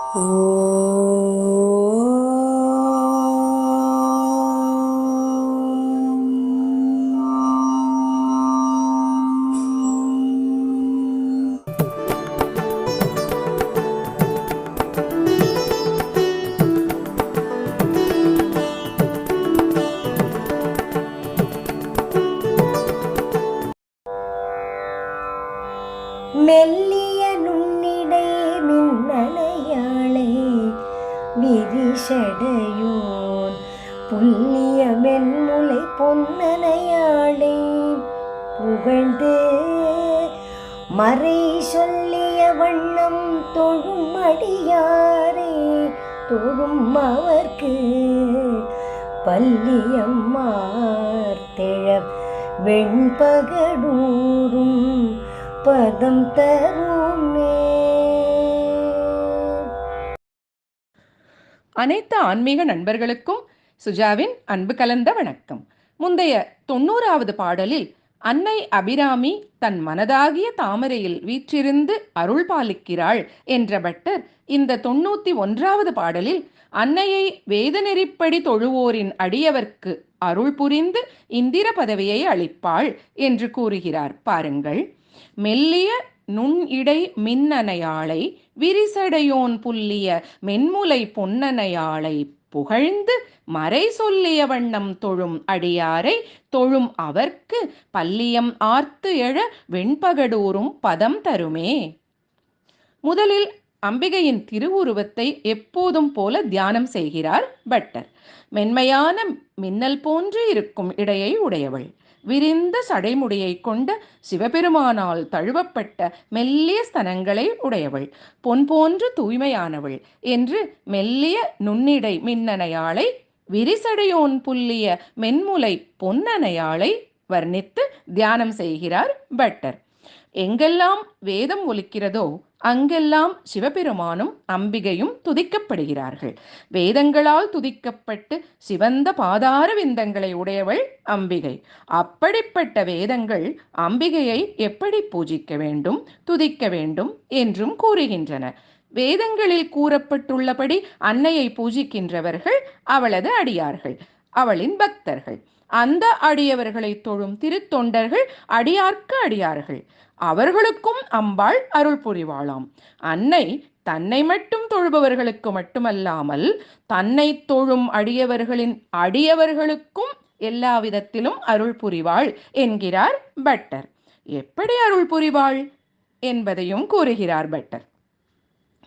மெல்லிய நுண்ணிடை மின்னணையாளை விரிசடையோன் புல்லிய மென்முலை பொன்னணையாளை புகழ்ந்து மறை சொல்லிய வண்ணம் தொழும் அடியாரை தொழும் அவர்க்கு பல்லியம்மார்த்தெழ வெண்பகடூரும் பதம் தருமே. அனைத்து ஆன்மீக நண்பர்களுக்கும் சுஜாவின் அன்பு கலந்த வணக்கம். முந்தைய 90வது பாடலில் அன்னை அபிராமி தன் மனதாகிய தாமரையில் வீற்றிருந்து அருள் பாலிக்கிறாள் என்ற பட்டர் இந்த 91வது பாடலில் அன்னையை வேதநெறிப்படி தொழுவோரின் அடியவர்க்கு அருள் புரிந்து இந்திர பதவியை அளிப்பாள் என்று கூறுகிறார். பாருங்கள். மெல்லிய நுண் இடை மின்னணையாளை விரிசடையோன் புல்லிய மென்முலை பொன்னணையாளை புகழ்ந்து மறை சொல்லிய வண்ணம் தொழும் அடியாரை தொழும் அவர்க்கு பல்லியம் ஆர்த்து எழ வெண்பகடூரும் பதம் தருமே. முதலில் அம்பிகையின் திருவுருவத்தை எப்போதும் போல தியானம் செய்கிறார் பட்டர். மென்மையான மின்னல் போன்று இருக்கும் இடையை உடையவள், விரிந்த சடைமுடியை கொண்ட சிவபெருமானால் தழுவப்பட்ட மெல்லிய ஸ்தனங்களை உடையவள், பொன் போன்று தூய்மையானவள் என்று மெல்லிய நுண்ணிடை மின்னணையாளை விரிசடையோன் புல்லிய மென்முலை பொன்னணையாளை வர்ணித்து தியானம் செய்கிறார் பட்டர். எங்கெல்லாம் வேதம் ஒலிக்கிறதோ அங்கெல்லாம் சிவபெருமானும் அம்பிகையும் துதிக்கப்படுகிறார்கள். வேதங்களால் துதிக்கப்பட்டு சிவந்த பாதார விந்தங்களை உடையவள் அம்பிகை. அப்படிப்பட்ட வேதங்கள் அம்பிகையை எப்படி பூஜிக்க வேண்டும், துதிக்க வேண்டும் என்றும் கூறுகின்றன. வேதங்களில் கூறப்பட்டுள்ளபடி அன்னையை பூஜிக்கின்றவர்கள் அவளது அடியார்கள், அவளின் பக்தர்கள். அந்த அடியவர்களை தொழும் திருத்தொண்டர்கள் அடியார்க்கு அடியார்கள். அவர்களுக்கும் அம்பாள் அருள் புரிவாளாம். அன்னை தன்னை மட்டும் தொழுபவர்களுக்கு மட்டுமல்லாமல் தன்னை தொழும் அடியவர்களின் அடியவர்களுக்கும் எல்லா விதத்திலும் அருள் புரிவாள் என்கிறார் பட்டர். எப்படி அருள் புரிவாள் என்பதையும் கூறுகிறார் பட்டர்.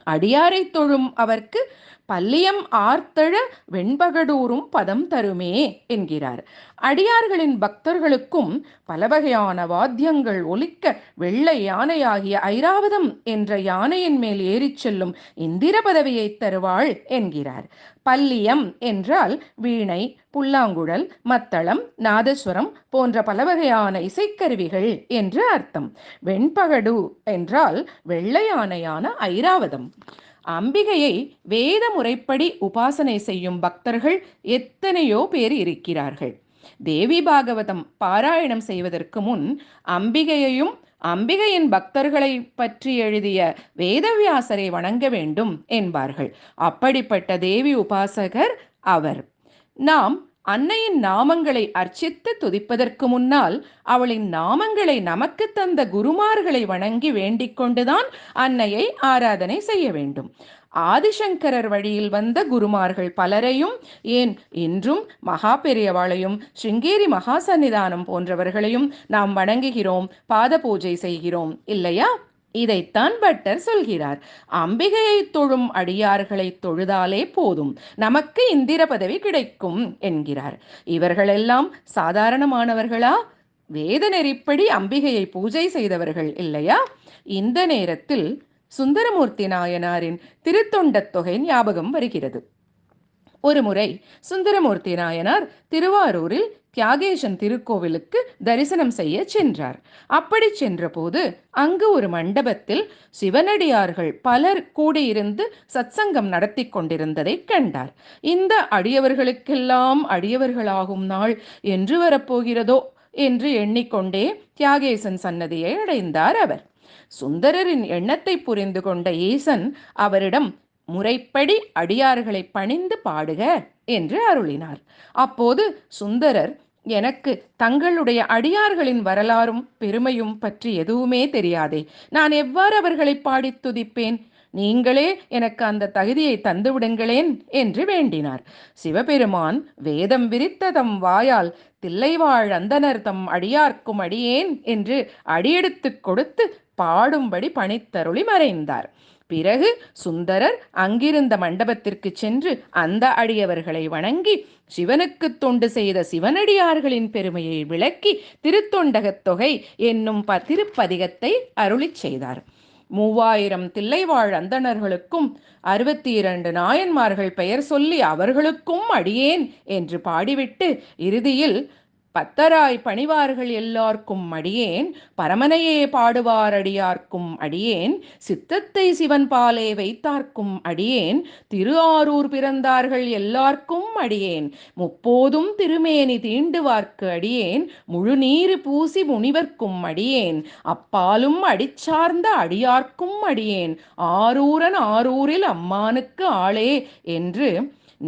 அடியாரை தொழும் அவர்க்கு பல்லியம் ஆர்த்தழ வெண்பகடூரும் பதம் தருமே என்கிறார். அடியார்களின் பக்தர்களுக்கும் பல வகையான வாத்தியங்கள் ஒலிக்க வெள்ளை யானையாகிய ஐராவதம் என்ற யானையின் மேல் ஏறிச் செல்லும் இந்திர பதவியை தருவாள் என்கிறார். பல்லியம் என்றால் வீணை, புல்லாங்குழல், மத்தளம், நாதஸ்வரம் போன்ற பல வகையான இசைக்கருவிகள் என்று அர்த்தம். வெண்பகடு என்றால் வெள்ளை யானையான ஐராவதம். அம்பிகையை வேத முறைப்படி உபாசனை செய்யும் பக்தர்கள் எத்தனையோ பேர் இருக்கிறார்கள். தேவி பாகவதம் பாராயணம் செய்வதற்கு முன் அம்பிகையையும் அம்பிகையின் பக்தர்களை பற்றி எழுதிய வேதவியாசரை வணங்க வேண்டும் என்பார்கள். அப்படிப்பட்ட தேவி உபாசகர் அவர். நாம் அன்னையின் நாமங்களை அர்ச்சித்து துதிப்பதற்கு முன்னால் அவளின் நாமங்களை நமக்கு தந்த குருமார்களை வணங்கி வேண்டிக் கொண்டுதான் அன்னையை ஆராதனை செய்ய வேண்டும். ஆதிசங்கரர் வழியில் வந்த குருமார்கள் பலரையும், ஏன் இன்றும் மகா பெரியவாளையும் ஸ்ருங்கேரி மகா சன்னிதானம் போன்றவர்களையும் நாம் வணங்குகிறோம், பாத பூஜை செய்கிறோம் இல்லையா? இதைத்தான் பட்டர் சொல்கிறார். அம்பிகையை தொழும் அடியார்களை தொழுதாலே போதும், நமக்கு இந்திர பதவி கிடைக்கும் என்கிறார். இவர்களெல்லாம் சாதாரணமானவர்களா? வேத நெறிப்படி அம்பிகையை பூஜை செய்தவர்கள் இல்லையா? இந்த நேரத்தில் சுந்தரமூர்த்தி நாயனாரின் திருத்தொண்டத் தொகை ஞாபகம் வருகிறது. ஒருமுறை சுந்தரமூர்த்தி நாயனார் திருவாரூரில் தியாகேசன் திருக்கோவிலுக்கு தரிசனம் செய்ய சென்றார். அப்படி சென்றபோது அங்கு ஒரு மண்டபத்தில் சிவனடியார்கள் பலர் கூடியிருந்து சத்சங்கம் நடத்தி கொண்டிருந்ததை கண்டார். இந்த அடியவர்களுக்கெல்லாம் அடியவர்களாகும் நாள் என்று வரப்போகிறதோ என்று எண்ணிக்கொண்டே தியாகேசன் சன்னதியை அடைந்தார் அவர். சுந்தரரின் எண்ணத்தை புரிந்து கொண்ட ஈசன் அவரிடம், முறைப்படி அடியார்களை பணிந்து பாடுக என்று அருளினார். அப்போது சுந்தரர், எனக்கு தங்களுடைய அடியார்களின் வரலாறும் பெருமையும் பற்றி எதுவுமே தெரியாதே, நான் எவ்வாறு அவர்களை பாடித் துதிப்பேன்? நீங்களே எனக்கு அந்த தகுதியை தந்துவிடுங்களேன் என்று வேண்டினார். சிவபெருமான் வேதம் விரித்த தம் வாயால் தில்லைவாழ் அந்தணர் தம் அடியார்க்கும் அடியேன் என்று அடியெடுத்துக் கொடுத்து பாடும்படி பணித்தருளி மறைந்தார். பிறகு சுந்தரர் அங்கிருந்த மண்டபத்திற்கு சென்று அந்த அடியவர்களை வணங்கி சிவனுக்கு தொண்டு செய்த சிவனடியார்களின் பெருமையை விளக்கி திருத்தொண்டகத் தொகை என்னும் திருப்பதிகத்தை அருளிச் செய்தார். 3000 தில்லைவாழ் அந்தணர்களுக்கும் 62 நாயன்மார்கள் பெயர் சொல்லி அவர்களுக்கும் அடியேன் என்று பாடிவிட்டு இறுதியில் பத்தராய் பணிவார்கள் எல்லார்க்கும் அடியேன், பரமனையே பாடுவார் அடியார்க்கும் அடியேன், சித்தத்தை சிவன் பாலே வைத்தார்க்கும் அடியேன், திரு ஆரூர் பிறந்தார்கள் எல்லார்க்கும் அடியேன், முப்போதும் திருமேனி தீண்டுவார்க்கு அடியேன், முழுநீரு பூசி முனிவர்க்கும் அடியேன், அப்பாலும் அடிச்சார்ந்த அடியார்க்கும் அடியேன், ஆரூரன் ஆரூரில் அம்மானுக்கு ஆளே என்று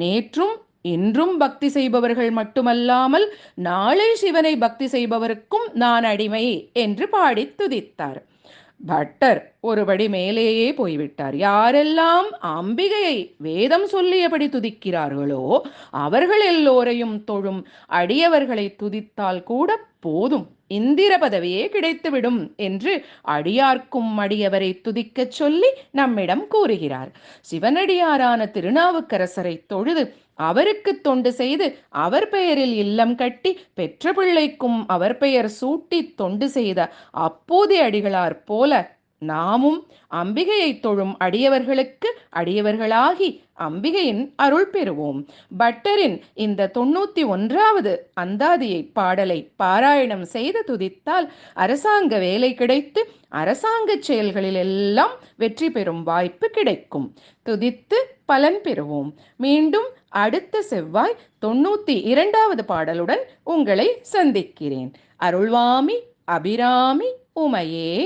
நேற்றும் இன்றும் பக்தி செய்பவர்கள் மட்டுமல்லாமல் நாளை சிவனை பக்தி செய்பவருக்கும் நான் அடிமை என்று பாடி துதித்தார். பட்டர் ஒருபடி மேலேயே போய்விட்டார். யாரெல்லாம் அம்பிகையை வேதம் சொல்லியபடி துதிக்கிறார்களோ அவர்கள் எல்லோரையும் தொழும் அடியவர்களை துதித்தால் கூட போதும், இந்திர பதவியே கிடைத்துவிடும் என்று அடியார்க்கும் அடியவரை துதிக்கச் சொல்லி நம்மிடம் கூறுகிறார். சிவனடியாரான திருநாவுக்கரசரை தொழுது அவருக்கு தொண்டு செய்து அவர் பெயரில் இல்லம் கட்டி பெற்ற பிள்ளைக்கும் அவர் பெயர் சூட்டி தொண்டு செய்த அப்போதி அடிகளார் போல நாமும் அம்பிகையை தொழும் அடியவர்களுக்கு அடியவர்களாகி அம்பிகையின் அருள் பெறுவோம். பட்டரின் இந்த 91வது அந்தாதியை பாடலை பாராயணம் செய்து துதித்தால் அரசாங்க வேலை கிடைத்து அரசாங்க செயல்களில் எல்லாம் வெற்றி பெறும் வாய்ப்பு கிடைக்கும். துதித்து பலன் பெறுவோம். மீண்டும் அடுத்த செவ்வாய் 92வது பாடலுடன் உங்களை சந்திக்கிறேன். அருள்வாமி அபிராமி உமையே.